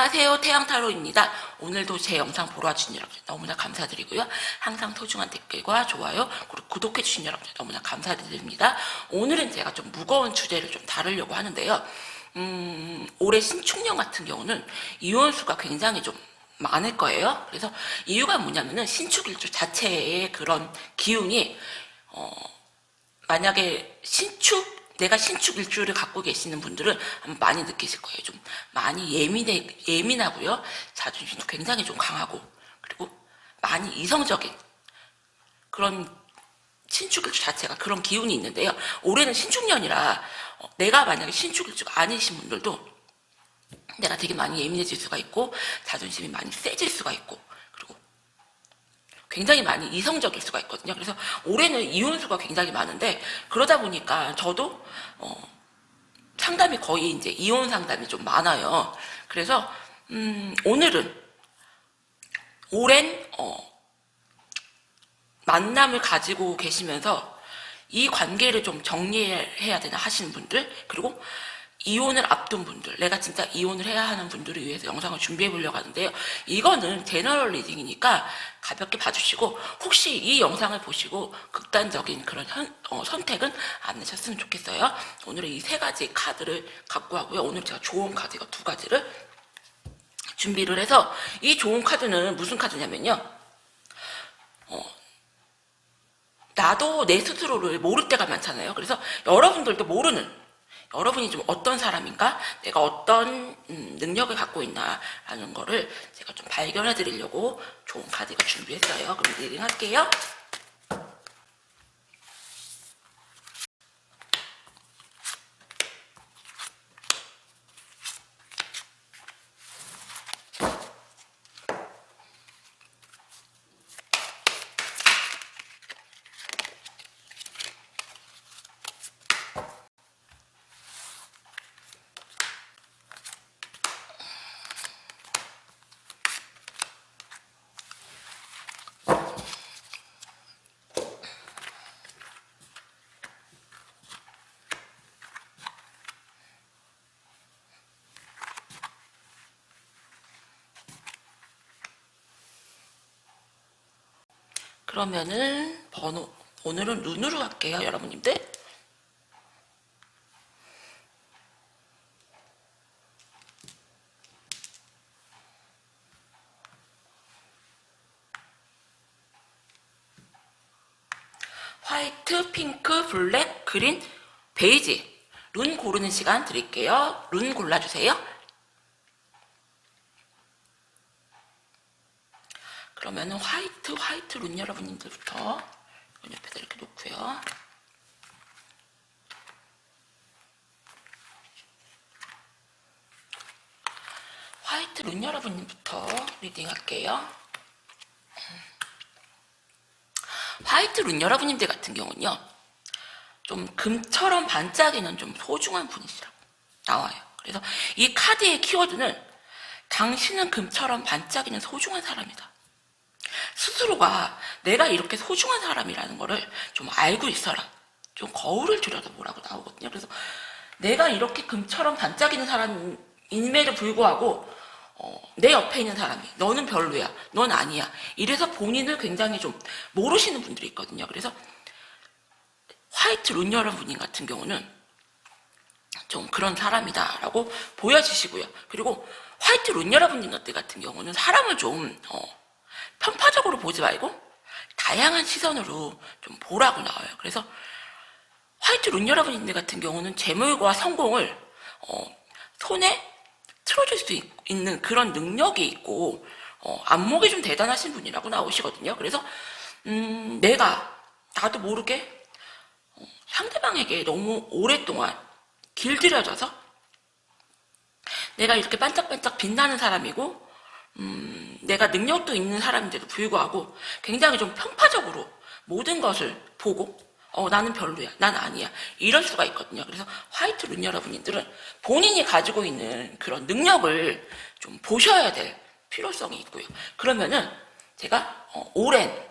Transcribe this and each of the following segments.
안녕하세요. 태양타로입니다. 오늘도 제 영상 보러 와주신 여러분 너무나 감사드리고요. 항상 소중한 댓글과 좋아요 그리고 구독해주신 여러분 너무나 감사드립니다. 오늘은 제가 좀 무거운 주제를 좀 다루려고 하는데요. 올해 신축년 같은 경우는 이혼수가 굉장히 좀 많을 거예요. 그래서 이유가 뭐냐면은 신축일주 자체의 그런 기운이 만약에 내가 신축 일주를 갖고 계시는 분들은 많이 느끼실 거예요. 좀 많이 예민하고요. 자존심도 굉장히 좀 강하고, 그리고 많이 이성적인 그런 신축 일주 자체가 그런 기운이 있는데요. 올해는 신축년이라 내가 만약에 신축 일주가 아니신 분들도 내가 되게 많이 예민해질 수가 있고, 자존심이 많이 세질 수가 있고, 그리고 굉장히 많이 이성적일 수가 있거든요. 그래서 올해는 이혼수가 굉장히 많은데, 그러다 보니까 저도 상담이 거의 이제 이혼 상담이 좀 많아요. 그래서 오늘은 오랜 만남을 가지고 계시면서 이 관계를 좀 정리해야 되나 하시는 분들, 그리고 이혼을 앞둔 분들, 내가 진짜 이혼을 해야 하는 분들을 위해서 영상을 준비해 보려고 하는데요. 이거는 제너럴 리딩이니까 가볍게 봐주시고, 혹시 이 영상을 보시고 극단적인 그런 선택은 안 하셨으면 좋겠어요. 오늘은 이 세 가지 카드를 갖고 하고요. 오늘 제가 좋은 카드 이거 두 가지를 준비를 해서, 이 좋은 카드는 무슨 카드냐면요. 나도 내 스스로를 모를 때가 많잖아요. 그래서 여러분들도 여러분이 좀 어떤 사람인가, 내가 어떤 능력을 갖고 있나라는 거를 제가 좀 발견해 드리려고 좋은 카드 이거 준비했어요. 그럼 리딩 할게요. 그러면은 오늘은 눈으로 할게요, 여러분님들. 화이트, 핑크, 블랙, 그린, 베이지. 룬 고르는 시간 드릴게요. 룬 골라주세요. 그러면은 화이트 룬 여러분님들부터 옆에다 이렇게 놓고요. 화이트 룬 여러분님부터 리딩 할게요. 화이트 룬 여러분님들 같은 경우는요, 좀 금처럼 반짝이는 좀 소중한 분이시라고 나와요. 그래서 이 카드의 키워드는 당신은 금처럼 반짝이는 소중한 사람이다. 스스로가 내가 이렇게 소중한 사람이라는 거를 좀 알고 있어라. 좀 거울을 들여다보라고 나오거든요. 그래서 내가 이렇게 금처럼 반짝이는 사람임에도 불구하고 내 옆에 있는 사람이 너는 별로야, 넌 아니야, 이래서 본인을 굉장히 좀 모르시는 분들이 있거든요. 그래서 화이트 룬 여러분 같은 경우는 좀 그런 사람이다라고 보여지시고요. 그리고 화이트 룬 여러분들 같은 경우는 사람을 좀 편파적으로 보지 말고 다양한 시선으로 좀 보라고 나와요. 그래서 화이트 룬 여러분들 같은 경우는 재물과 성공을 손에 틀어줄 수 있는 그런 능력이 있고 안목이 좀 대단하신 분이라고 나오시거든요. 그래서 나도 모르게 상대방에게 너무 오랫동안 길들여져서 내가 이렇게 반짝반짝 빛나는 사람이고 내가 능력도 있는 사람인데도 불구하고 굉장히 좀 편파적으로 모든 것을 보고 나는 별로야, 난 아니야, 이럴 수가 있거든요. 그래서 화이트 룬 여러분들은 본인이 가지고 있는 그런 능력을 좀 보셔야 될 필요성이 있고요. 그러면은 제가 오랜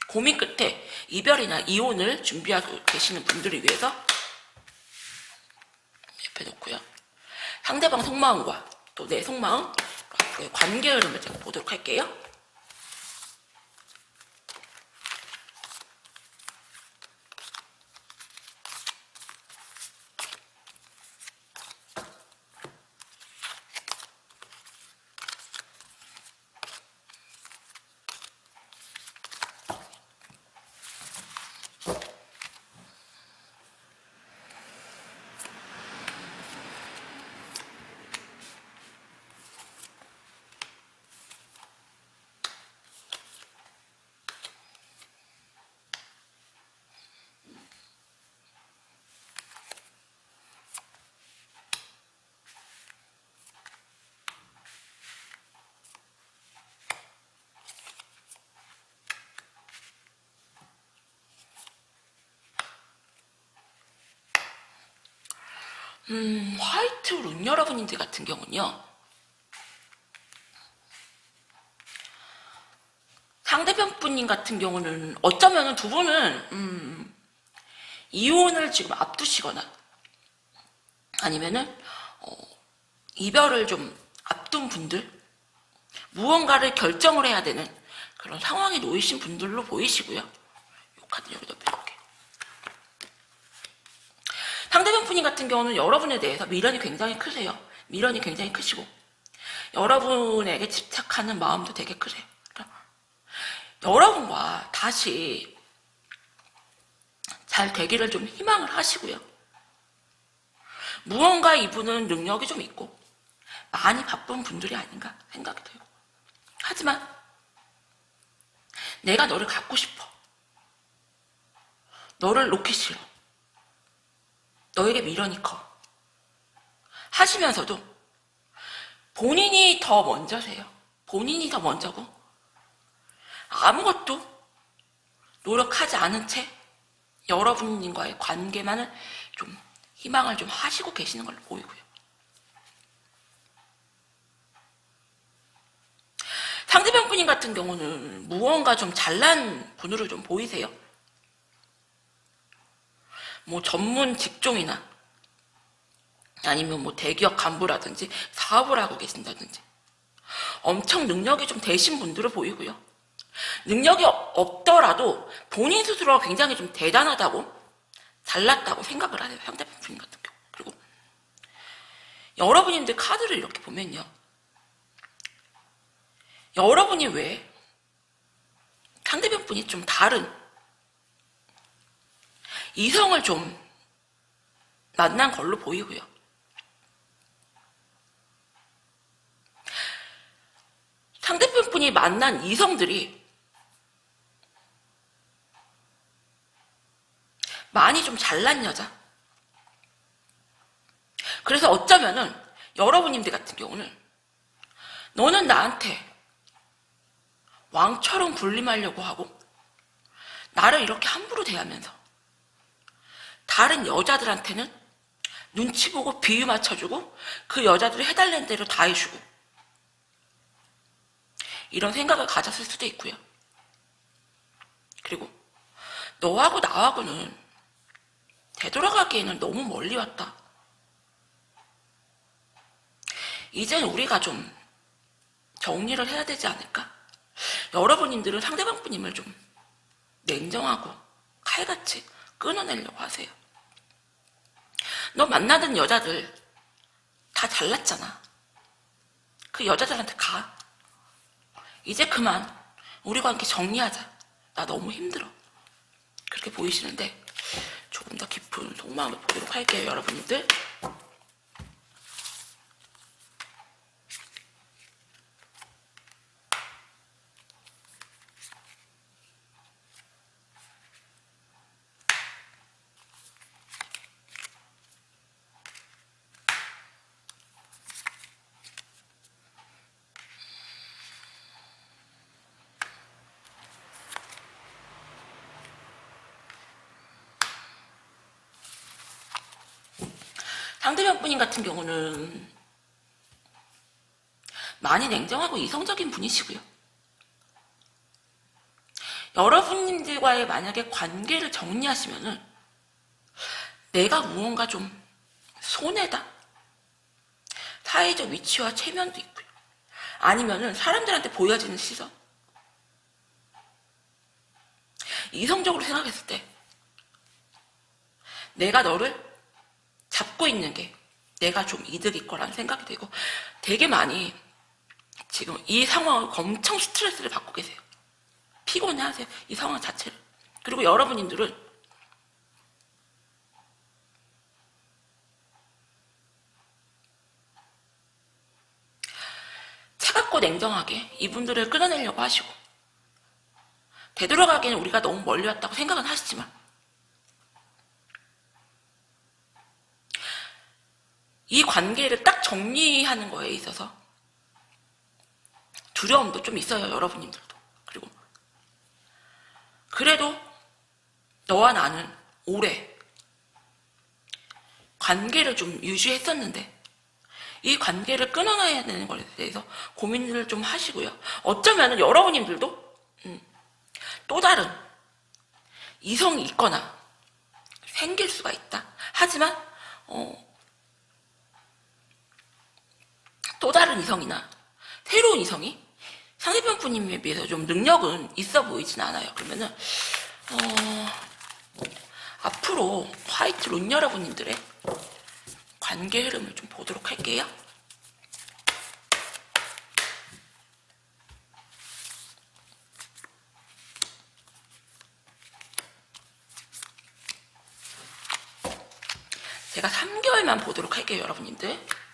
고민 끝에 이별이나 이혼을 준비하고 계시는 분들을 위해서 옆에 놓고요. 상대방 속마음과 또 내 속마음 네, 관계 흐름을 제가 보도록 할게요. 화이트 룬 여러분들 같은 경우는요, 상대편 분님 같은 경우는 어쩌면 두 분은 이혼을 지금 앞두시거나 아니면은 이별을 좀 앞둔 분들, 무언가를 결정을 해야 되는 그런 상황에 놓이신 분들로 보이시고요. 이 카드 여기다 빼볼게요. 상대편 분님 같은 경우는 여러분에 대해서 미련이 굉장히 크세요. 미련이 굉장히 크시고 여러분에게 집착하는 마음도 되게 크세요. 여러분과 다시 잘 되기를 좀 희망을 하시고요. 무언가 이분은 능력이 좀 있고 많이 바쁜 분들이 아닌가 생각이 돼요. 하지만 내가 너를 갖고 싶어. 너를 놓기 싫어. 너에게 미련이 커. 하시면서도 본인이 더 먼저세요. 본인이 더 먼저고 아무것도 노력하지 않은 채 여러분과의 관계만을 좀 희망을 좀 하시고 계시는 걸로 보이고요. 상대편 분인 같은 경우는 무언가 좀 잘난 분으로 좀 보이세요. 뭐 전문 직종이나 아니면 뭐 대기업 간부라든지 사업을 하고 계신다든지 엄청 능력이 좀 되신 분들로 보이고요. 능력이 없더라도 본인 스스로가 굉장히 좀 대단하다고 잘났다고 생각을 하세요. 상대편 분인 같은 경우. 그리고 여러분인데 카드를 이렇게 보면요, 여러분이 왜 상대편 분이 좀 다른 이성을 좀 만난 걸로 보이고요. 상대편 분이 만난 이성들이 많이 좀 잘난 여자. 그래서 어쩌면은 여러분님들 같은 경우는 너는 나한테 왕처럼 군림하려고 하고 나를 이렇게 함부로 대하면서 다른 여자들한테는 눈치 보고 비유 맞춰주고 그 여자들이 해달라는 대로 다 해주고 이런 생각을 가졌을 수도 있고요. 그리고 너하고 나하고는 되돌아가기에는 너무 멀리 왔다. 이젠 우리가 좀 정리를 해야 되지 않을까? 여러분님들은 상대방 분님을 좀 냉정하고 칼같이 끊어내려고 하세요. 너 만나는 여자들 다 잘났잖아. 그 여자들한테 가. 이제 그만 우리 관계 정리하자. 나 너무 힘들어. 그렇게 보이시는데 조금 더 깊은 속마음을 보도록 할게요, 여러분들. 상대편 분인 같은 경우는 많이 냉정하고 이성적인 분이시고요. 여러분들과의 만약에 관계를 정리하시면은 내가 무언가 좀 손해다. 사회적 위치와 체면도 있고요. 아니면은 사람들한테 보여지는 시선. 이성적으로 생각했을 때 내가 너를 잡고 있는 게 내가 좀 이득일 거라는 생각이 되고, 되게 많이 지금 이 상황을 엄청 스트레스를 받고 계세요. 피곤해하세요, 이 상황 자체를. 그리고 여러분들은 차갑고 냉정하게 이분들을 끌어내려고 하시고, 되돌아가기에는 우리가 너무 멀리 왔다고 생각은 하시지만 이 관계를 딱 정리하는 거에 있어서 두려움도 좀 있어요, 여러분들도. 그리고 그래도 너와 나는 오래 관계를 좀 유지했었는데 이 관계를 끊어놔야 되는 것에 대해서 고민을 좀 하시고요. 어쩌면 여러분들도 또 다른 이성이 있거나 생길 수가 있다. 하지만 또 다른 이성이나 새로운 이성이 상대편 분님에 비해서 좀 능력은 있어 보이진 않아요. 그러면은 앞으로 화이트 룬 여러분들의 관계 흐름을 좀 보도록 할게요. 제가 3개월만 보도록 할게요, 여러분들.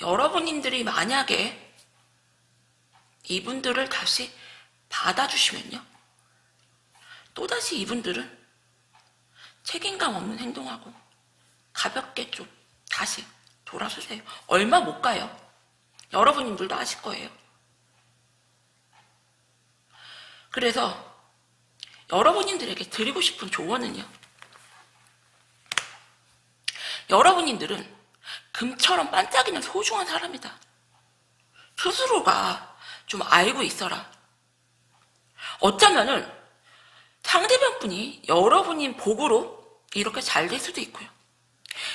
여러분들이 만약에 이분들을 다시 받아주시면요, 또다시 이분들은 책임감 없는 행동하고 가볍게 좀 다시 돌아서세요. 얼마 못 가요. 여러분들도 아실 거예요. 그래서 여러분들에게 드리고 싶은 조언은요, 여러분들은 금처럼 반짝이는 소중한 사람이다. 스스로가 좀 알고 있어라. 어쩌면은 상대방 분이 여러분인 복으로 이렇게 잘 될 수도 있고요.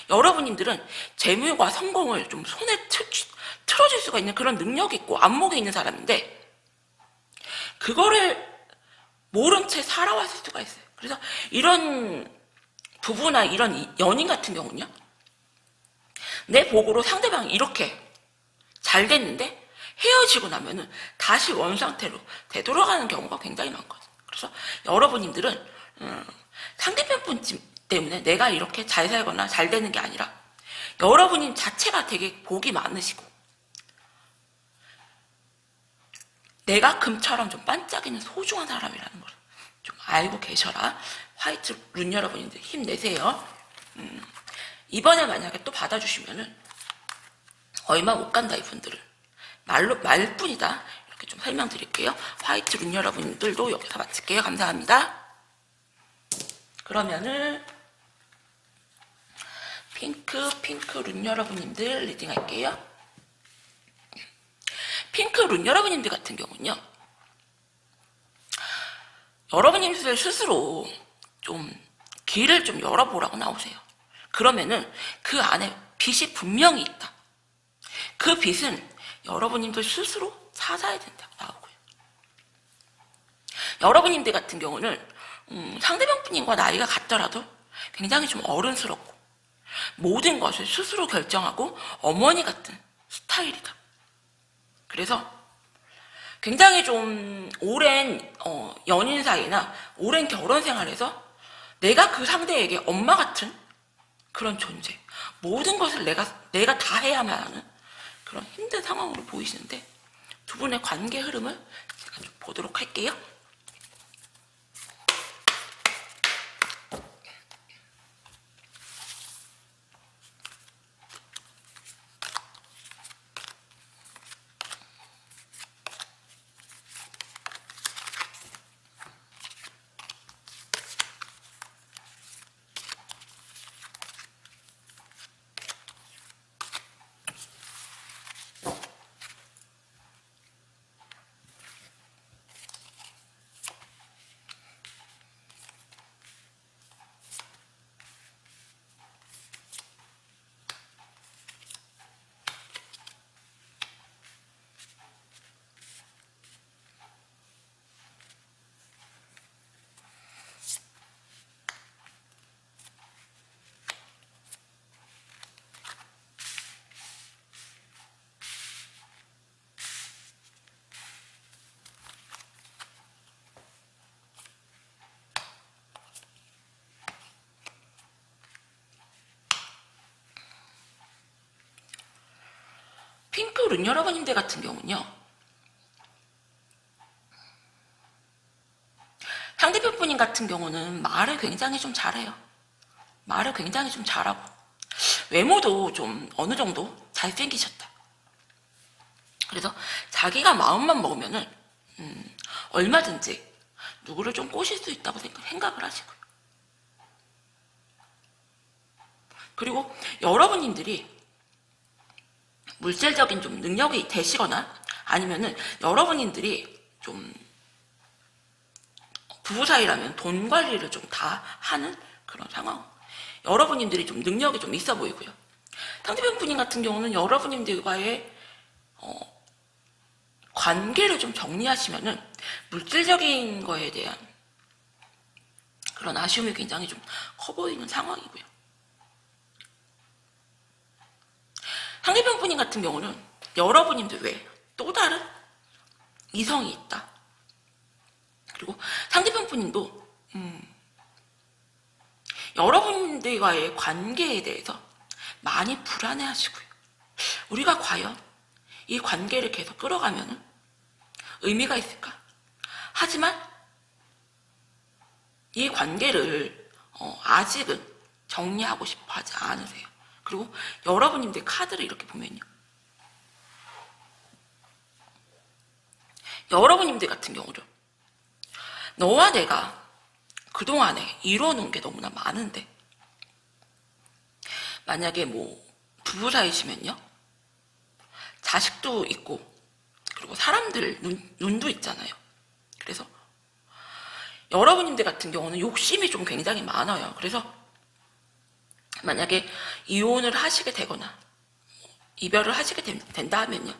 여러분들은 재물과 성공을 좀 손에 틀어줄 수가 있는 그런 능력이 있고 안목이 있는 사람인데 그거를 모른 채 살아왔을 수가 있어요. 그래서 이런 부부나 이런 연인 같은 경우는요, 내 복으로 상대방이 이렇게 잘 됐는데 헤어지고 나면은 다시 원상태로 되돌아가는 경우가 굉장히 많거든요. 그래서 여러분들은 상대편 분 때문에 내가 이렇게 잘 살거나 잘 되는 게 아니라 여러분인 자체가 되게 복이 많으시고 내가 금처럼 좀 반짝이는 소중한 사람이라는 걸 좀 알고 계셔라. 화이트 룬 여러분들 힘내세요. 이번에 만약에 또 받아주시면은 얼마 못 간다, 이분들은. 말뿐이다. 이렇게 좀 설명드릴게요. 화이트 룬 여러분들도 여기서 마칠게요. 감사합니다. 그러면은 핑크 룬 여러분들 리딩 할게요. 핑크 룬 여러분들 같은 경우는요, 여러분들 스스로 좀 길을 좀 열어보라고 나오세요. 그러면은 그 안에 빛이 분명히 있다. 그 빛은 여러분들 스스로 찾아야 된다고 나오고요. 여러분들 같은 경우는 상대방 분님과 나이가 같더라도 굉장히 좀 어른스럽고 모든 것을 스스로 결정하고 어머니 같은 스타일이다. 그래서 굉장히 좀 오랜 연인 사이나 오랜 결혼 생활에서 내가 그 상대에게 엄마 같은 그런 존재, 모든 것을 내가 다 해야만 하는 그런 힘든 상황으로 보이시는데 두 분의 관계 흐름을 제가 좀 보도록 할게요. 핑크룬 여러분님들 같은 경우는요, 상대편 분인 같은 경우는 말을 굉장히 좀 잘해요. 말을 굉장히 좀 잘하고, 외모도 좀 어느 정도 잘생기셨다. 그래서 자기가 마음만 먹으면은, 얼마든지 누구를 좀 꼬실 수 있다고 생각을 하시고요. 그리고 여러분님들이 물질적인 좀 능력이 되시거나 아니면은 여러분님들이 좀 부부 사이라면 돈 관리를 좀 다 하는 그런 상황. 여러분님들이 좀 능력이 좀 있어 보이고요. 상대편 분인 같은 경우는 여러분님들과의 관계를 좀 정리하시면은 물질적인 거에 대한 그런 아쉬움이 굉장히 좀 커 보이는 상황이고요. 상대편 분인 같은 경우는 여러분님들 외에 또 다른 이성이 있다. 그리고 상대편 분님도 여러분들과의 관계에 대해서 많이 불안해하시고요. 우리가 과연 이 관계를 계속 끌어가면 의미가 있을까? 하지만 이 관계를 아직은 정리하고 싶어 하지 않으세요. 그리고 여러분님들 카드를 이렇게 보면요, 여러분님들 같은 경우는 너와 내가 그동안에 이뤄놓은 게 너무나 많은데, 만약에 뭐 부부 사이시면요, 자식도 있고 그리고 사람들 눈도 있잖아요. 그래서 여러분님들 같은 경우는 욕심이 좀 굉장히 많아요. 그래서 만약에 이혼을 하시게 되거나 이별을 하시게 된다 하면요,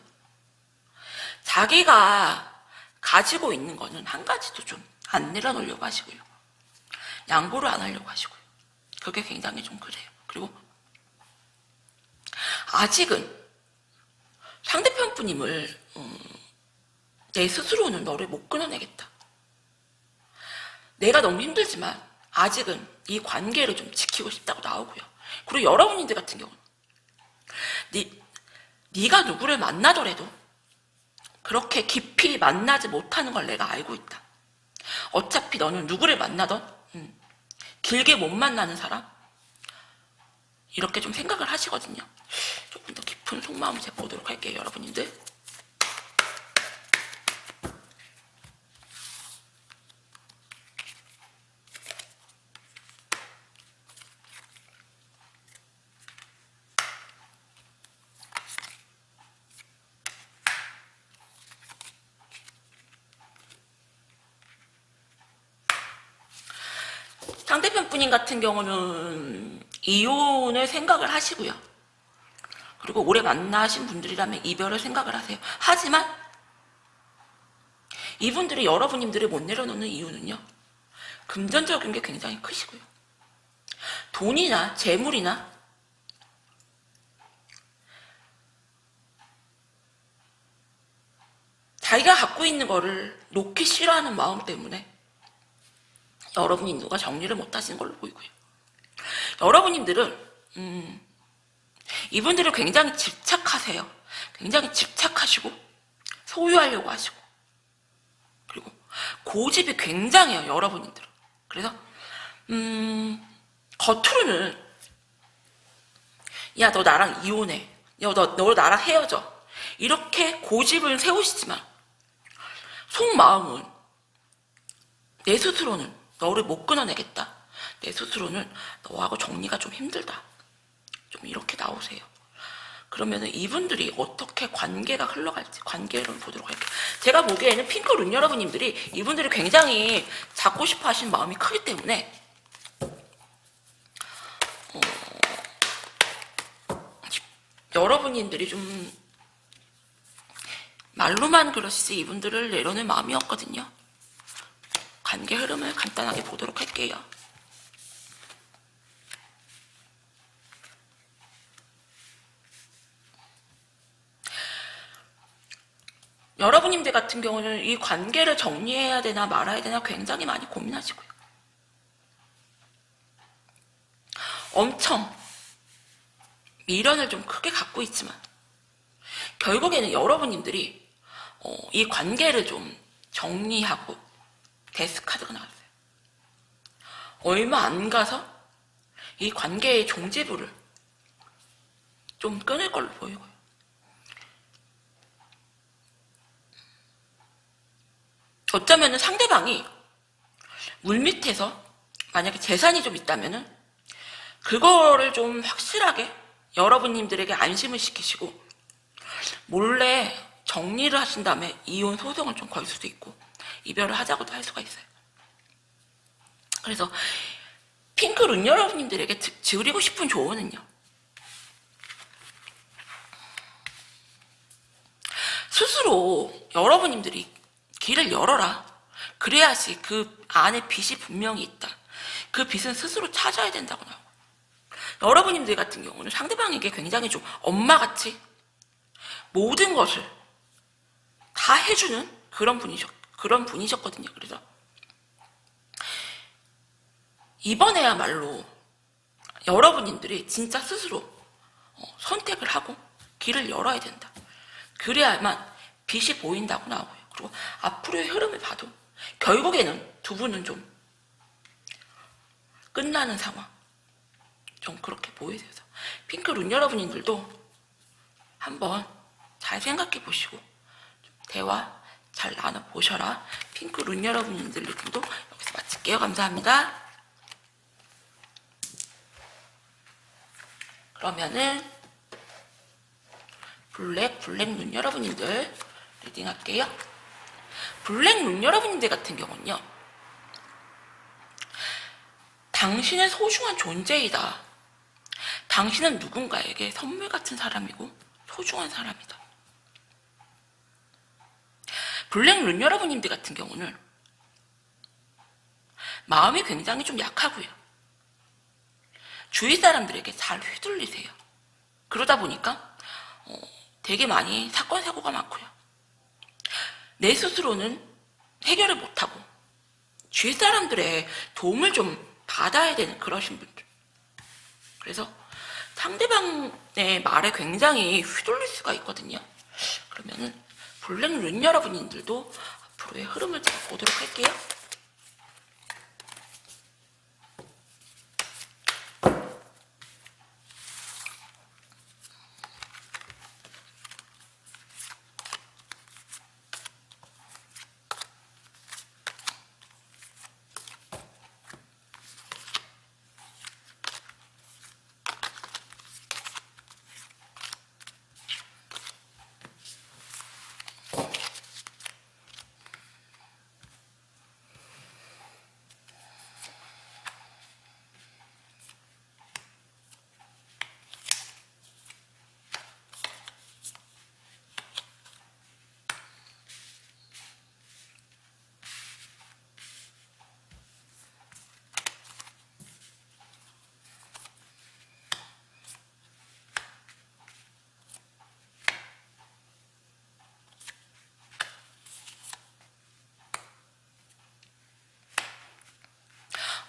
자기가 가지고 있는 거는 한 가지도 좀 안 내려놓으려고 하시고요. 양보를 안 하려고 하시고요. 그게 굉장히 좀 그래요. 그리고 아직은 상대편 분임을 내 스스로는 너를 못 끊어내겠다. 내가 너무 힘들지만 아직은 이 관계를 좀 지키고 싶다고 나오고요. 그리고 여러분들 같은 경우는 네가 누구를 만나더라도 그렇게 깊이 만나지 못하는 걸 내가 알고 있다. 어차피 너는 누구를 만나던 길게 못 만나는 사람, 이렇게 좀 생각을 하시거든요. 조금 더 깊은 속마음을 재보도록 할게요, 여러분님들. 상대편 분인 같은 경우는 이혼을 생각을 하시고요. 그리고 오래 만나신 분들이라면 이별을 생각을 하세요. 하지만 이분들이 여러분님들을 못 내려놓는 이유는요, 금전적인 게 굉장히 크시고요. 돈이나 재물이나 자기가 갖고 있는 거를 놓기 싫어하는 마음 때문에 여러분이 누가 정리를 못 하시는 걸로 보이고요. 여러분님들은 이분들을 굉장히 집착하세요. 굉장히 집착하시고 소유하려고 하시고, 그리고 고집이 굉장해요, 여러분들은. 그래서 겉으로는 야, 너 나랑 이혼해, 야, 너 나랑 헤어져, 이렇게 고집을 세우시지만 속마음은 내 스스로는 너를 못 끊어내겠다, 내 스스로는 너하고 정리가 좀 힘들다, 좀 이렇게 나오세요. 그러면은 이분들이 어떻게 관계가 흘러갈지 관계를 보도록 할게요. 제가 보기에는 핑크룬 여러분님들이 이분들이 굉장히 잡고 싶어 하시는 마음이 크기 때문에 여러분님들이 좀 말로만 그렇지 이분들을 내려놓을 마음이 없거든요. 관계 흐름을 간단하게 보도록 할게요. 여러분님들 같은 경우는 이 관계를 정리해야 되나 말아야 되나 굉장히 많이 고민하시고요. 엄청 미련을 좀 크게 갖고 있지만 결국에는 여러분님들이 이 관계를 좀 정리하고 데스카드가 나왔어요. 얼마 안 가서 이 관계의 종지부를 좀 끊을 걸로 보이고요. 어쩌면 상대방이 물밑에서 만약에 재산이 좀 있다면은 그거를 좀 확실하게 여러분님들에게 안심을 시키시고 몰래 정리를 하신 다음에 이혼 소송을 좀 걸 수도 있고 이별을 하자고도 할 수가 있어요. 그래서 핑크룬 여러분님들에게 드리고 싶은 조언은요. 스스로 여러분님들이 길을 열어라. 그래야지 그 안에 빚이 분명히 있다. 그 빚은 스스로 찾아야 된다고 나와요. 여러분님들 같은 경우는 상대방에게 굉장히 좀 엄마같이 모든 것을 다 해주는 그런 분이셨거든요. 그래서 이번에야말로 여러분님들이 진짜 스스로 선택을 하고 길을 열어야 된다. 그래야만 빛이 보인다고 나오고요. 그리고 앞으로의 흐름을 봐도 결국에는 두 분은 좀 끝나는 상황. 좀 그렇게 보이세요. 핑크룬 여러분들도 한번 잘 생각해 보시고 대화 잘 나눠보셔라. 핑크룬 여러분들 리딩도 여기서 마칠게요. 감사합니다. 그러면은 블랙 눈 여러분들 리딩할게요. 블랙 눈 여러분들 같은 경우는요. 당신은 소중한 존재이다. 당신은 누군가에게 선물 같은 사람이고 소중한 사람이다. 블랙 눈 여러분들 같은 경우는 마음이 굉장히 좀 약하고요. 주위 사람들에게 잘 휘둘리세요. 그러다 보니까 되게 많이 사건 사고가 많고요. 내 스스로는 해결을 못하고 주위 사람들의 도움을 좀 받아야 되는 그러신 분들. 그래서 상대방의 말에 굉장히 휘둘릴 수가 있거든요. 그러면은 블랙룬 여러분들도 앞으로의 흐름을 잘 보도록 할게요.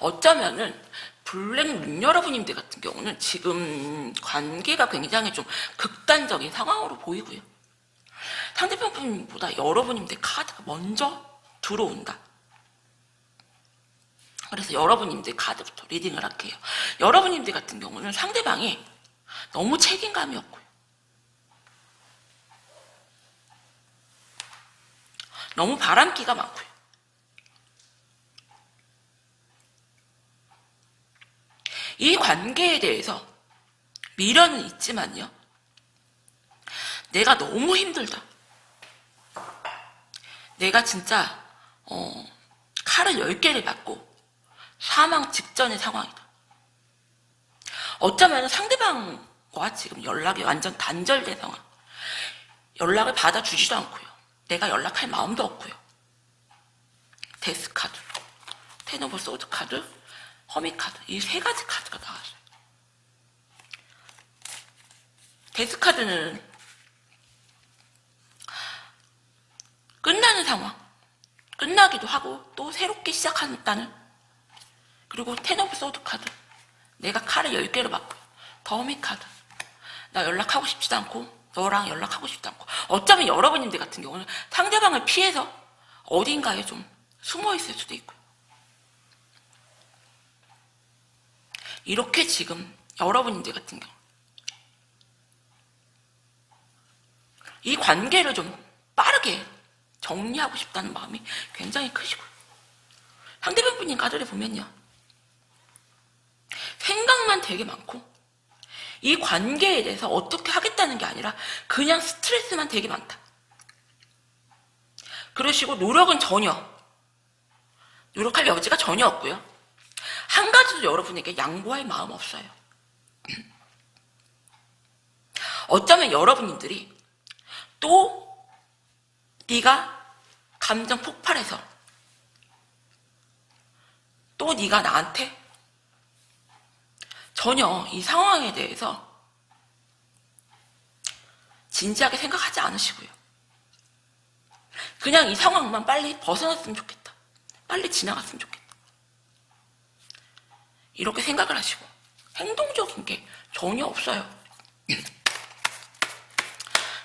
어쩌면은 블랙룬 여러분님들 같은 경우는 지금 관계가 굉장히 좀 극단적인 상황으로 보이고요. 상대편 분보다 여러분님들 카드가 먼저 들어온다. 그래서 여러분님들 카드부터 리딩을 할게요. 여러분님들 같은 경우는 상대방이 너무 책임감이 없고요. 너무 바람기가 많고요. 이 관계에 대해서 미련은 있지만요. 내가 너무 힘들다. 내가 진짜 칼을 10개를 받고 사망 직전의 상황이다. 어쩌면 상대방과 지금 연락이 완전 단절된 상황. 연락을 받아주지도 않고요. 내가 연락할 마음도 없고요. 데스카드, 텐 오브 소드 카드, 허미 카드, 이 세 가지 카드가 나왔어요. 데스카드는 끝나는 상황, 끝나기도 하고 또 새롭게 시작한다는. 그리고 텐 오브 소드 카드, 내가 칼을 10개를 받고요. 더 허미 카드, 나 연락하고 싶지도 않고 너랑 연락하고 싶지 않고, 어쩌면 여러분님들 같은 경우는 상대방을 피해서 어딘가에 좀 숨어 있을 수도 있고요. 이렇게 지금 여러분들 같은 경우 이 관계를 좀 빠르게 정리하고 싶다는 마음이 굉장히 크시고요. 상대방 분님 가들에 보면요, 생각만 되게 많고 이 관계에 대해서 어떻게 하겠다는 게 아니라 그냥 스트레스만 되게 많다. 그러시고 노력할 여지가 전혀 없고요. 한 가지도 여러분에게 양보할 마음 없어요. 어쩌면 여러분들이 또 네가 감정 폭발해서 또 네가 나한테 전혀 이 상황에 대해서 진지하게 생각하지 않으시고요. 그냥 이 상황만 빨리 벗어났으면 좋겠다. 빨리 지나갔으면 좋겠다. 이렇게 생각을 하시고 행동적인 게 전혀 없어요.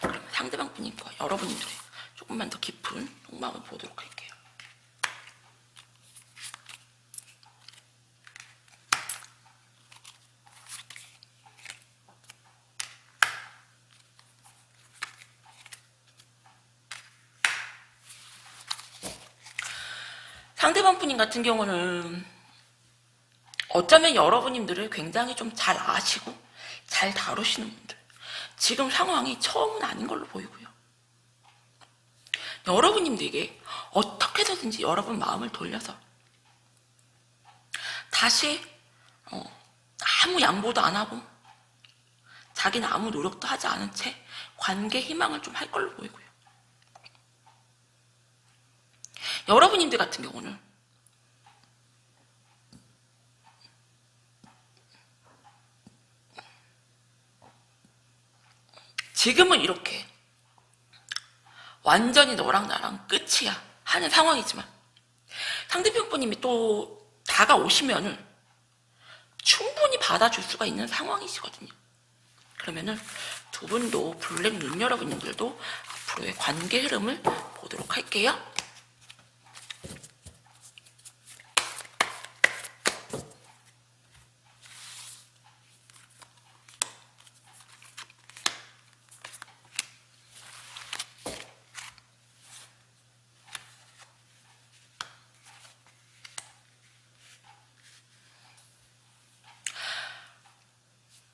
그럼 상대방 분님과 여러분들의 조금만 더 깊은 속마음을 보도록 할게요. 상대방 분님 같은 경우는 어쩌면 여러분님들을 굉장히 좀 잘 아시고 잘 다루시는 분들, 지금 상황이 처음은 아닌 걸로 보이고요. 여러분님들에게 어떻게 해서든지 여러분 마음을 돌려서 다시 아무 양보도 안 하고 자기는 아무 노력도 하지 않은 채 관계 희망을 좀 할 걸로 보이고요. 여러분님들 같은 경우는 지금은 이렇게 완전히 너랑 나랑 끝이야 하는 상황이지만 상대편 분님이 또 다가오시면은 충분히 받아줄 수가 있는 상황이시거든요. 그러면은 두 분도 블랙 눈 여러분들도 앞으로의 관계 흐름을 보도록 할게요.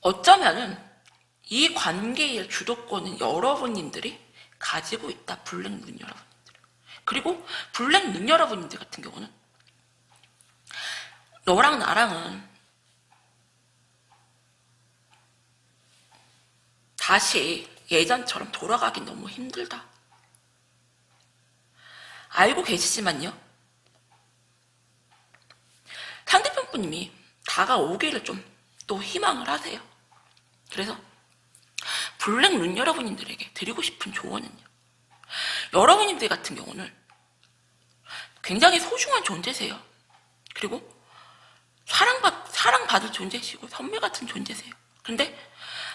어쩌면은 이 관계의 주도권은 여러분님들이 가지고 있다. 블랙 눈 여러분들. 그리고 블랙 눈 여러분들 같은 경우는 너랑 나랑은 다시 예전처럼 돌아가기 너무 힘들다. 알고 계시지만요, 상대편 분님이 다가오기를 좀 또 희망을 하세요. 그래서 블랙 눈 여러분들에게 드리고 싶은 조언은요, 여러분들 같은 경우는 굉장히 소중한 존재세요. 그리고 사랑받을 존재시고 선물 같은 존재세요. 근데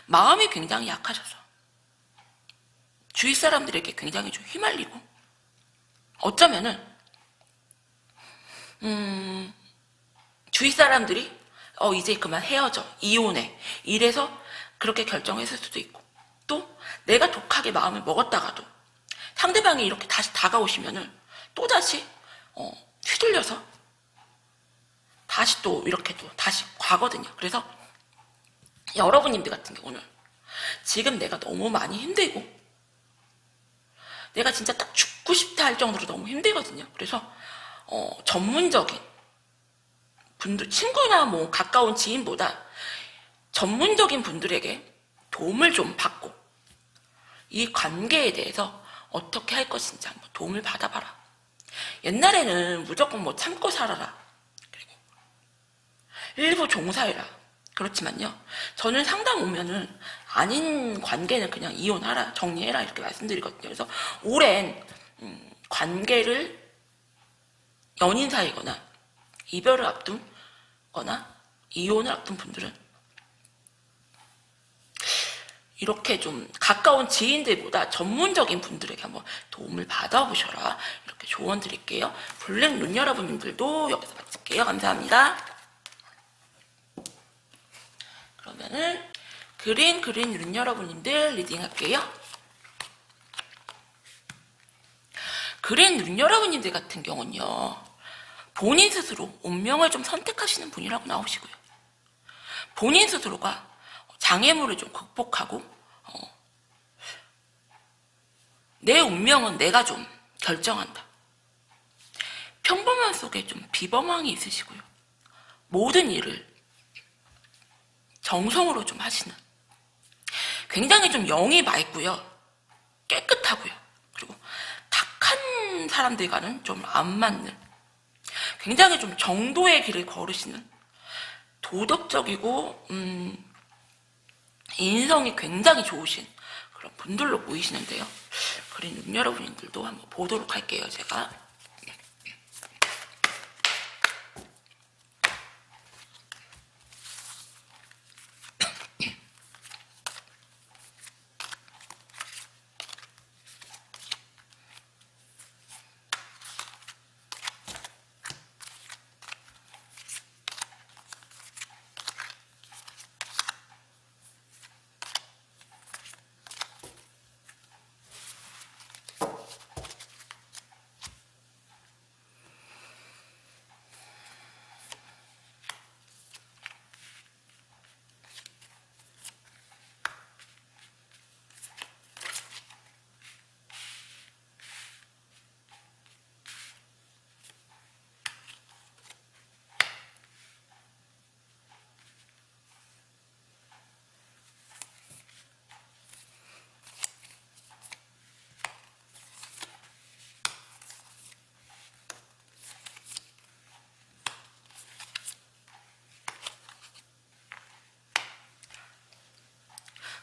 마음이 굉장히 약하셔서 주위 사람들에게 굉장히 좀 휘말리고 어쩌면은 주위 사람들이 이제 그만 헤어져, 이혼해 이래서 그렇게 결정했을 수도 있고, 또 내가 독하게 마음을 먹었다가도 상대방이 이렇게 다시 다가오시면은 또다시 휘둘려서 다시 또 이렇게 또 다시 가거든요. 그래서 여러분님들 같은 경우는 지금 내가 너무 많이 힘들고 내가 진짜 딱 죽고 싶다 할 정도로 너무 힘들거든요. 그래서 전문적인 분들, 친구나 뭐 가까운 지인보다 전문적인 분들에게 도움을 좀 받고 이 관계에 대해서 어떻게 할 것인지 한번 도움을 받아봐라. 옛날에는 무조건 뭐 참고 살아라, 그리고 일부 종사해라. 그렇지만요, 저는 상담 오면은 아닌 관계는 그냥 이혼하라, 정리해라 이렇게 말씀드리거든요. 그래서 오랜 관계를 연인 사이거나 이별을 앞둔 거나 이혼을 앞둔 분들은 이렇게 좀 가까운 지인들보다 전문적인 분들에게 한번 도움을 받아보셔라. 이렇게 조언 드릴게요. 블랙 눈 여러분들도 여기서 마칠게요. 감사합니다. 그러면은 그린 눈 여러분들 리딩할게요. 그린 눈 여러분들 같은 경우는요, 본인 스스로 운명을 좀 선택하시는 분이라고 나오시고요. 본인 스스로가 장애물을 좀 극복하고 내 운명은 내가 좀 결정한다. 평범한 속에 좀 비범함이 있으시고요. 모든 일을 정성으로 좀 하시는, 굉장히 좀 영이 맑고요. 깨끗하고요. 그리고 탁한 사람들과는 좀 안 맞는, 굉장히 좀 정도의 길을 걸으시는, 도덕적이고 인성이 굉장히 좋으신 그런 분들로 보이시는데요. 그린 눈 여러분들도 한번 보도록 할게요. 제가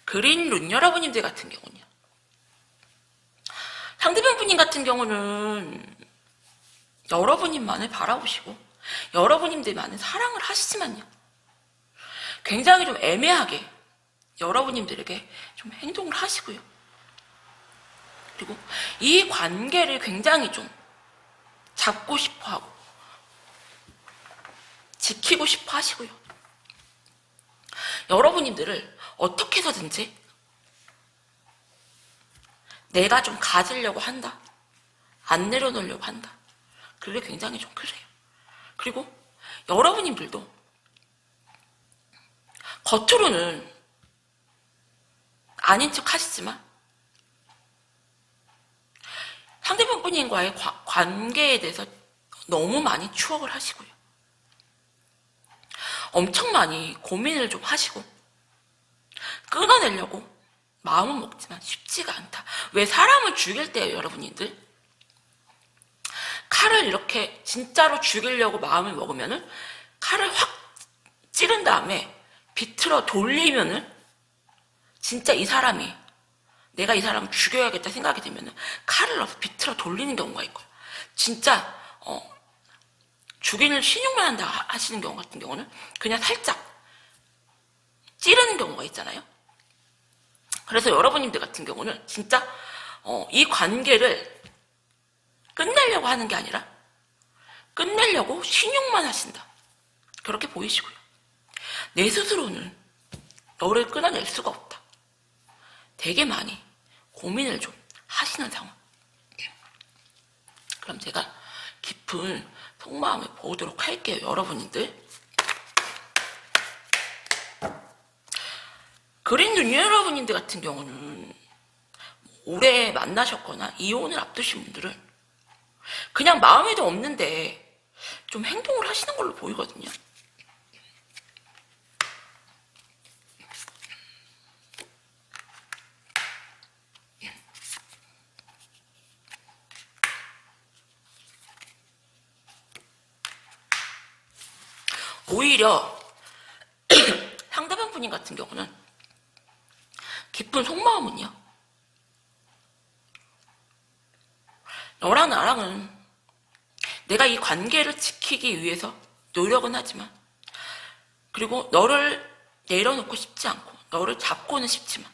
그린 눈 여러분들 같은 경우는요, 상대방 분님 같은 경우는 여러분님만을 바라보시고 여러분님들만은 사랑을 하시지만요, 굉장히 좀 애매하게 여러분님들에게 좀 행동을 하시고요. 그리고 이 관계를 굉장히 좀 잡고 싶어 하고 지키고 싶어 하시고요. 여러분님들을 어떻게 해서든지 내가 좀 가지려고 한다. 안 내려놓으려고 한다. 그게 굉장히 좀 그래요. 그리고 여러분님들도 겉으로는 아닌 척 하시지만 상대방 분과의 관계에 대해서 너무 많이 추억을 하시고요. 엄청 많이 고민을 좀 하시고 끊어내려고 마음은 먹지만 쉽지가 않다. 왜 사람을 죽일 때요, 여러분들? 칼을 이렇게 진짜로 죽이려고 마음을 먹으면은 칼을 확 찌른 다음에 비틀어 돌리면은 진짜 이 사람이, 내가 이 사람을 죽여야겠다 생각이 들면은 칼을 넣어서 비틀어 돌리는 경우가 있고요. 진짜 죽이는 신용만 한다 하시는 경우 같은 경우는 그냥 살짝 찌르는 경우가 있잖아요. 그래서 여러분님들 같은 경우는 진짜 이 관계를 끝내려고 하는 게 아니라 끝내려고 신용만 하신다. 그렇게 보이시고요. 내 스스로는 너를 끊어낼 수가 없다. 되게 많이 고민을 좀 하시는 상황. 그럼 제가 깊은 속마음을 보도록 할게요, 여러분들. 그린 눈 여러분들 같은 경우는 오래 만나셨거나 이혼을 앞두신 분들은 그냥 마음에도 없는데 좀 행동을 하시는 걸로 보이거든요. 오히려 상대방 분인 같은 경우는 깊은 속마음은요, 너랑 나랑은 내가 이 관계를 지키기 위해서 노력은 하지만, 그리고 너를 내려놓고 싶지 않고 너를 잡고는 싶지만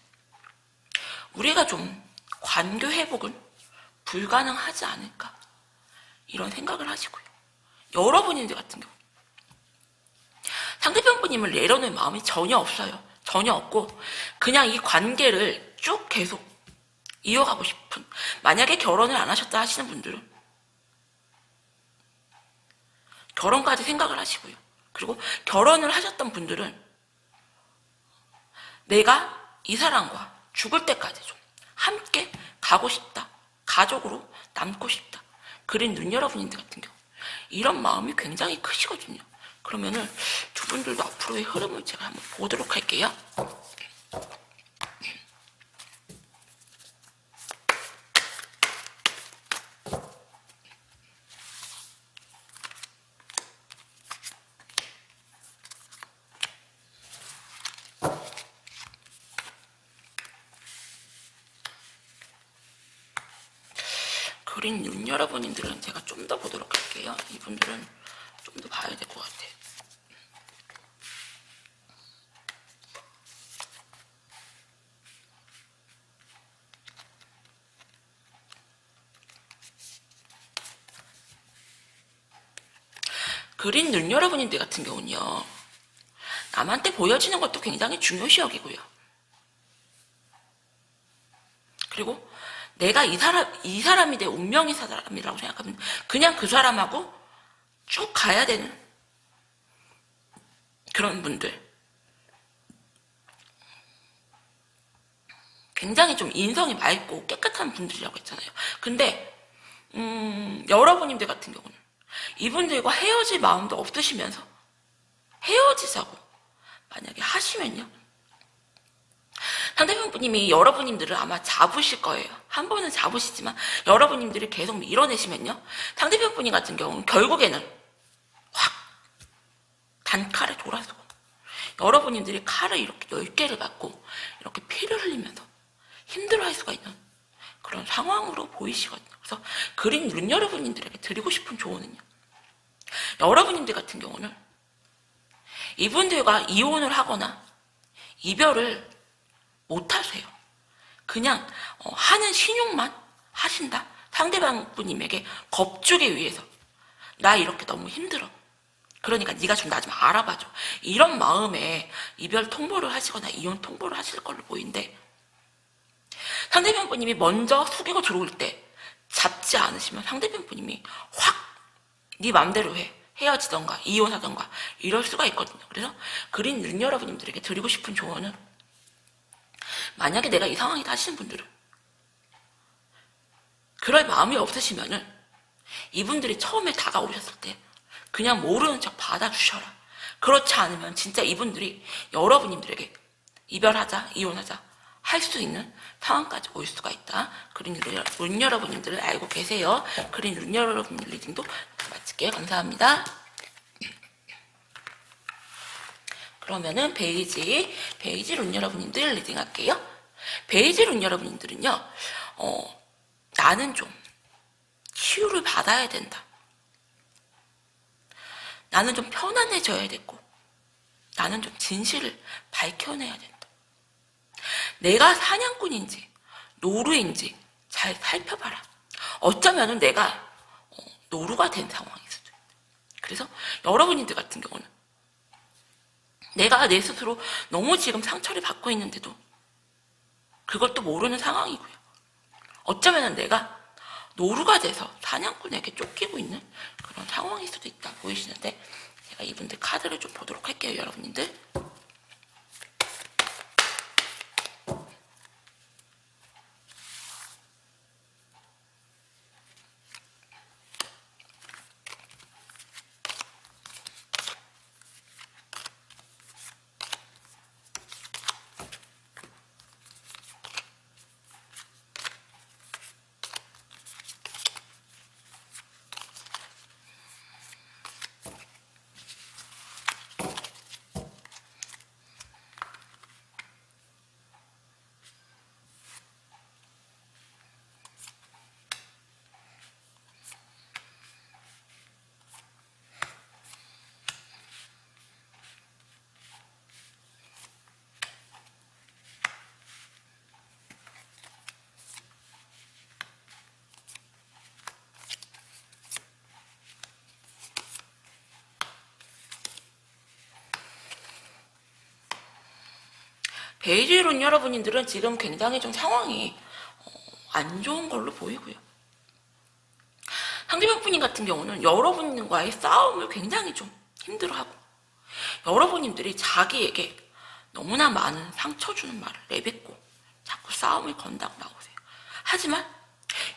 우리가 좀 관계 회복은 불가능하지 않을까 이런 생각을 하시고요. 여러분들 같은 경우 상대편 분님을 내려놓을 마음이 전혀 없어요. 전혀 없고 그냥 이 관계를 쭉 계속 이어가고 싶은, 만약에 결혼을 안 하셨다 하시는 분들은 결혼까지 생각을 하시고요. 그리고 결혼을 하셨던 분들은 내가 이 사람과 죽을 때까지 좀 함께 가고 싶다, 가족으로 남고 싶다, 그린 눈 여러분들 같은 경우 이런 마음이 굉장히 크시거든요. 그러면은 두 분들도 앞으로의 흐름을 제가 한번 보도록 할게요. 그린 눈 여러분들은 제가 좀 더 보도록 할게요. 이분들은 좀 더 봐야 될 것 같아요. 그린 눈 여러분들 같은 경우는요, 남한테 보여지는 것도 굉장히 중요시 여기고요. 그리고 내가 이 사람이 내 운명의 사람이라고 생각하면 그냥 그 사람하고 쭉 가야 되는 그런 분들. 굉장히 좀 인성이 맑고 깨끗한 분들이라고 했잖아요. 근데 여러분들 같은 경우는 이분들과 헤어질 마음도 없으시면서 헤어지자고 만약에 하시면요, 상대편님이 여러분들을 아마 잡으실 거예요. 한 번은 잡으시지만 여러분들이 계속 밀어내시면요, 상대편님 같은 경우는 결국에는 확 단칼에 돌아서고 여러분들이 칼을 이렇게 10개를 받고 이렇게 피를 흘리면서 힘들어할 수가 있는 그런 상황으로 보이시거든요. 그래서 그린 눈 여러분들에게 드리고 싶은 조언은요, 여러분들 같은 경우는 이분들과 이혼을 하거나 이별을 못 하세요. 그냥 하는 신용만 하신다. 상대방 분님에게 겁주기 위해서 나 이렇게 너무 힘들어, 그러니까 네가 좀 나 좀 알아봐줘, 이런 마음에 이별 통보를 하시거나 이혼 통보를 하실 걸로 보이는데, 상대편 분님이 먼저 숙이고 들어올 때 잡지 않으시면 상대편 분님이 확 네 맘대로 해, 헤어지던가 이혼하던가 이럴 수가 있거든요. 그래서 그린 눈 여러분들에게 드리고 싶은 조언은, 만약에 내가 이 상황이다 하시는 분들은 그럴 마음이 없으시면은 이분들이 처음에 다가오셨을 때 그냥 모르는 척 받아주셔라. 그렇지 않으면 진짜 이분들이 여러분들에게 이별하자, 이혼하자 할 수 있는 상황까지 올 수가 있다. 그린 눈 여러분들을 알고 계세요. 그린 눈 여러분 리딩도 마칠게요. 감사합니다. 그러면은 베이지 눈 여러분들 리딩 할게요. 베이지 눈 여러분들은요, 나는 좀 치유를 받아야 된다. 나는 좀 편안해져야 되고, 나는 좀 진실을 밝혀내야 된다. 내가 사냥꾼인지 노루인지 잘 살펴봐라. 어쩌면은 내가 노루가 된 상황일 수도 있다. 그래서 여러분들 같은 경우는 내가 내 스스로 너무 지금 상처를 받고 있는데도 그것도 모르는 상황이고요. 어쩌면은 내가 노루가 돼서 사냥꾼에게 쫓기고 있는 그런 상황일 수도 있다 보이시는데, 제가 이분들 카드를 좀 보도록 할게요. 여러분들. 베이지론 여러분들은 지금 굉장히 좀 상황이 안 좋은 걸로 보이고요. 상대방 분님 같은 경우는 여러분과의 싸움을 굉장히 좀 힘들어하고, 여러분들이 자기에게 너무나 많은 상처 주는 말을 내뱉고 자꾸 싸움을 건다고 나오세요. 하지만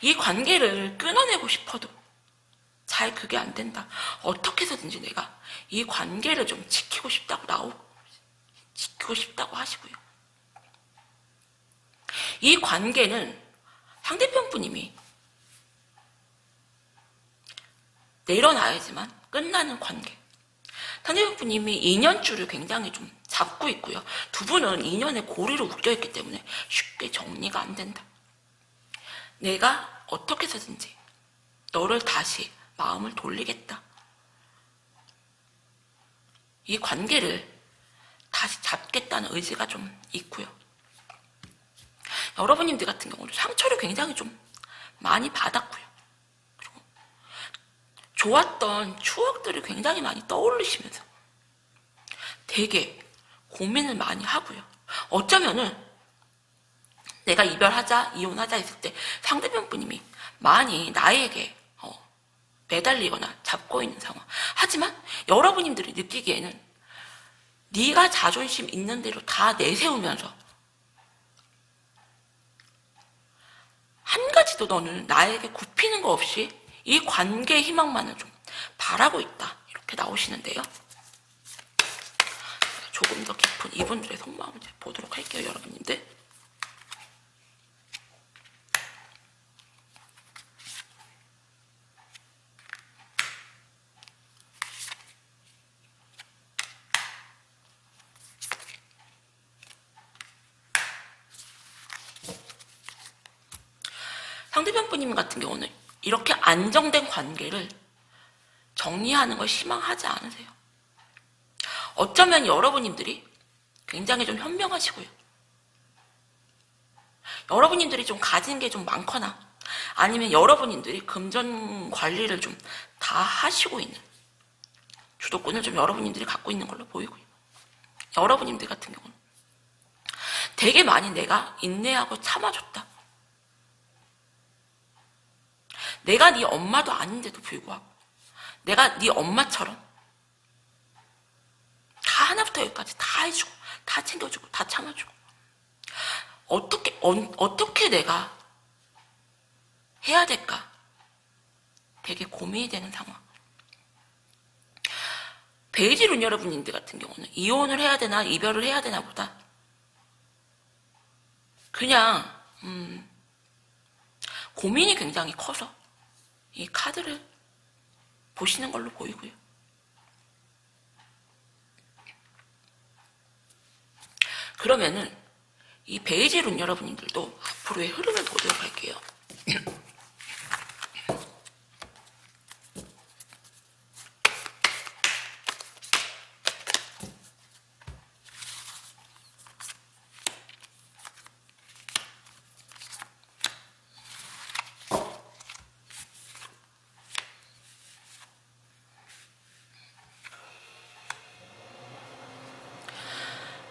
이 관계를 끊어내고 싶어도 잘 그게 안 된다. 어떻게 해서든지 내가 이 관계를 좀 지키고 싶다고 하시고요. 이 관계는 상대편 분님이 내려놔야지만 끝나는 관계. 상대편 분님이 인연줄을 굉장히 좀 잡고 있고요. 두 분은 인연의 고리로 묶여있기 때문에 쉽게 정리가 안 된다. 내가 어떻게 해서든지 너를 다시 마음을 돌리겠다. 이 관계를 다시 잡겠다는 의지가 좀 있고요. 여러분들 같은 경우는 상처를 굉장히 좀 많이 받았고요. 그리고 좋았던 추억들을 굉장히 많이 떠올리시면서 되게 고민을 많이 하고요. 어쩌면은 내가 이별하자, 이혼하자 했을 때 상대편 분님이 많이 나에게 매달리거나 잡고 있는 상황. 하지만 여러분들이 느끼기에는 네가 자존심 있는 대로 다 내세우면서 한 가지도 너는 나에게 굽히는 거 없이 이 관계의 희망만을 좀 바라고 있다. 이렇게 나오시는데요. 조금 더 깊은 이분들의 속마음을 보도록 할게요, 여러분들. 상대편 분님 같은 경우는 이렇게 안정된 관계를 정리하는 걸 희망하지 않으세요. 어쩌면 여러분들이 굉장히 좀 현명하시고요. 여러분들이 좀 가진 게 좀 많거나 아니면 여러분들이 금전 관리를 좀 다 하시고 있는 주도권을 좀 여러분들이 갖고 있는 걸로 보이고요. 여러분들 같은 경우는 되게 많이 내가 인내하고 참아줬다. 내가 네 엄마도 아닌데도 불구하고 내가 네 엄마처럼 다 하나부터 여기까지 다 해주고 다 챙겨주고 다 참아주고 어떻게 내가 해야 될까 되게 고민이 되는 상황. 베이지룬 여러분들 같은 경우는 이혼을 해야 되나 이별을 해야 되나 보다 그냥 고민이 굉장히 커서 이 카드를 보시는 걸로 보이고요. 그러면은 이 베이지룬 여러분들도 앞으로의 흐름을 보도록 할게요.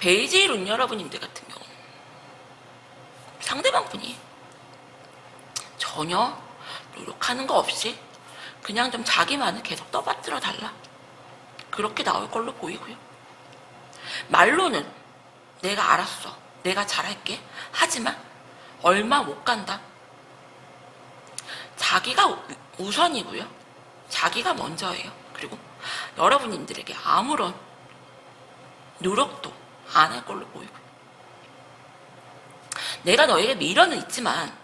베이지룬 여러분들 같은 경우 상대방 분이 전혀 노력하는 거 없이 그냥 좀 자기만을 계속 떠받들어 달라 그렇게 나올 걸로 보이고요. 말로는 내가 알았어, 내가 잘할게 하지만 얼마 못 간다. 자기가 우선이고요. 자기가 먼저예요. 그리고 여러분들에게 아무런 노력도 안 할 걸로 보이고요. 내가 너에게 미련은 있지만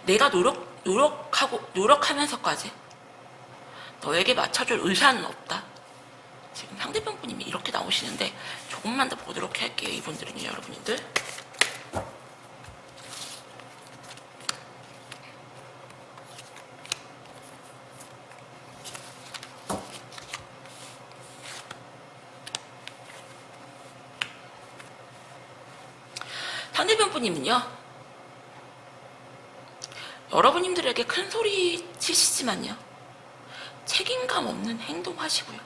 내가 노력하면서까지 너에게 맞춰줄 의사는 없다. 지금 상대편 분님이 이렇게 나오시는데 조금만 더 보도록 할게요. 이분들은요, 여러분들. 상대편 분님은요, 여러분들에게 큰 소리 치시지만요, 책임감 없는 행동하시고요.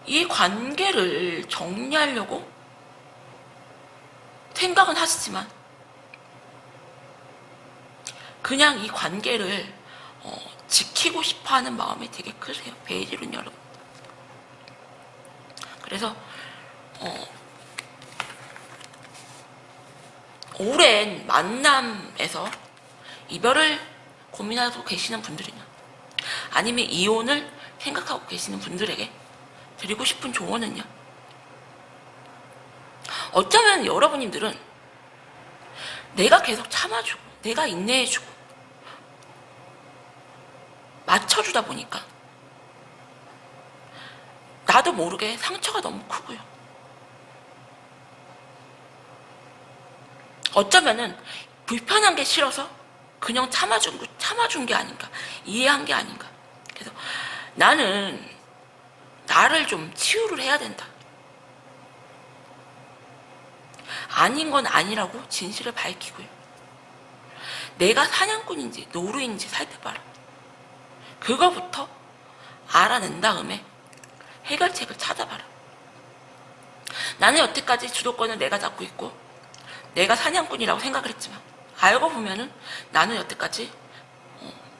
이 관계를 정리하려고 생각은 하시지만 그냥 이 관계를 지키고 싶어하는 마음이 되게 크세요. 베이지룬 여러분. 그래서 오랜 만남에서 이별을 고민하고 계시는 분들이나 아니면 이혼을 생각하고 계시는 분들에게 드리고 싶은 조언은요. 어쩌면 여러분님들은 내가 계속 참아주고 내가 인내해주고 맞춰주다 보니까 나도 모르게 상처가 너무 크고요. 어쩌면은 불편한 게 싫어서 그냥 참아준 게 아닌가, 이해한 게 아닌가. 그래서 나는 나를 좀 치유를 해야 된다. 아닌 건 아니라고 진실을 밝히고요. 내가 사냥꾼인지 노루인지 살펴봐라. 그거부터 알아낸 다음에 해결책을 찾아봐라. 나는 여태까지 주도권을 내가 잡고 있고 내가 사냥꾼이라고 생각을 했지만 알고 보면은 나는 여태까지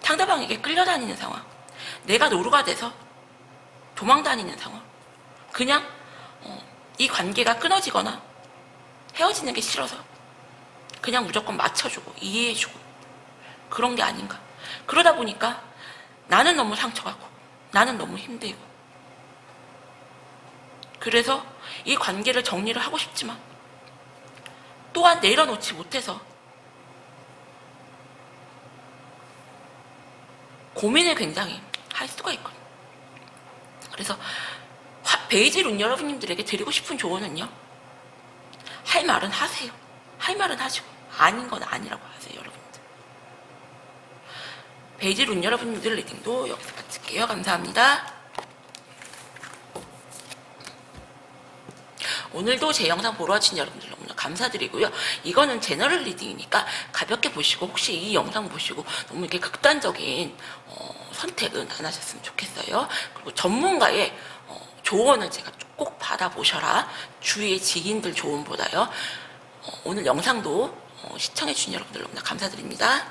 상대방에게 끌려다니는 상황, 내가 노루가 돼서 도망다니는 상황, 그냥 이 관계가 끊어지거나 헤어지는 게 싫어서 그냥 무조건 맞춰주고 이해해주고 그런 게 아닌가. 그러다 보니까 나는 너무 상처가고 나는 너무 힘들고 그래서 이 관계를 정리를 하고 싶지만 또한 내려놓지 못해서 고민을 굉장히 할 수가 있거든요. 그래서 베이지룬 여러분님들에게 드리고 싶은 조언은요. 할 말은 하세요. 할 말은 하시고 아닌 건 아니라고 하세요. 여러분들. 베이지룬 여러분들 리딩도 여기서 마칠게요. 감사합니다. 오늘도 제 영상 보러 와주신 여러분들 너무나 감사드리고요. 이거는 제너럴 리딩이니까 가볍게 보시고 혹시 이 영상 보시고 너무 이렇게 극단적인 선택은 안 하셨으면 좋겠어요. 그리고 전문가의 조언을 제가 꼭 받아보셔라. 주위의 지인들 조언보다요. 오늘 영상도 시청해주신 여러분들 너무나 감사드립니다.